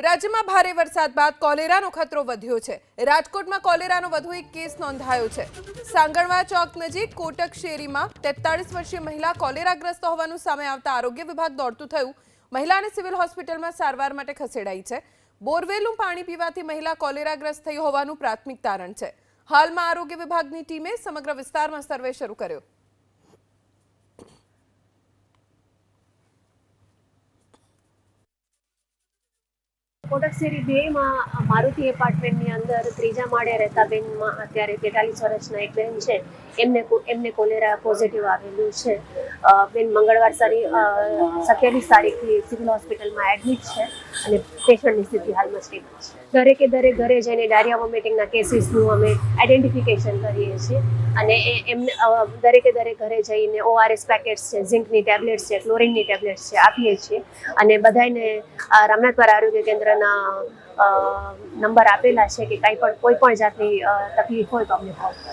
રાજ્યમાં ભારે વરસાદ બાદ કોલેરાનો ખતરો વધ્યો છે। રાજકોટમાં કોલેરાનો વધુ એક કેસ નોંધાયો છે। સાંગણવા ચોક નજીક કોટક શેરીમાં 43 વર્ષીય મહિલા કોલેરાગ્રસ્ત હોવાનું સામે આવતા આરોગ્ય વિભાગ દોડતું થયું। મહિલાને સિવિલ હોસ્પિટલમાં સારવાર માટે ખસેડાઈ છે। બોરવેલનું પાણી પીવાથી મહિલા કોલેરાગ્રસ્ત થઈ હોવાનું પ્રાથમિક તારણ છે। હાલમાં આરોગ્ય વિભાગની ટીમે સમગ્ર વિસ્તારમાં સર્વે શરૂ કર્યો। કોટક શેરી 2 માં મારુતિ એપાર્ટમેન્ટની અંદર ત્રીજા માળે રહેતા બેનમાં અત્યારે 43 વર્ષના એક બેન છે, એમને કોલેરા પોઝિટિવ આવેલું છે। બેન મંગળવાર 27 તારીખથી સિવિલ હોસ્પિટલમાં એડમિટ છે અને પેશન્ટની સ્થિતિ હાલમાં સ્ટેબલ છે। દરેકે ઘરે જઈને ડાયરિયા વોમિટિંગના કેસીસનું અમે આઈડેન્ટિફિકેશન કરીએ છીએ અને એમને દરેકે ઘરે જઈને ORS પેકેટ્સ છે, ઝિંકની ટેબ્લેટ્સ છે, ક્લોરિનની ટેબ્લેટ્સ છે આપીએ છીએ અને બધાને રામનાથપુરા આરોગ્ય કેન્દ્રના નંબર આપેલા છે કે કોઈ પણ જાતની તકલીફ હોય તો અમને ફોન કરો।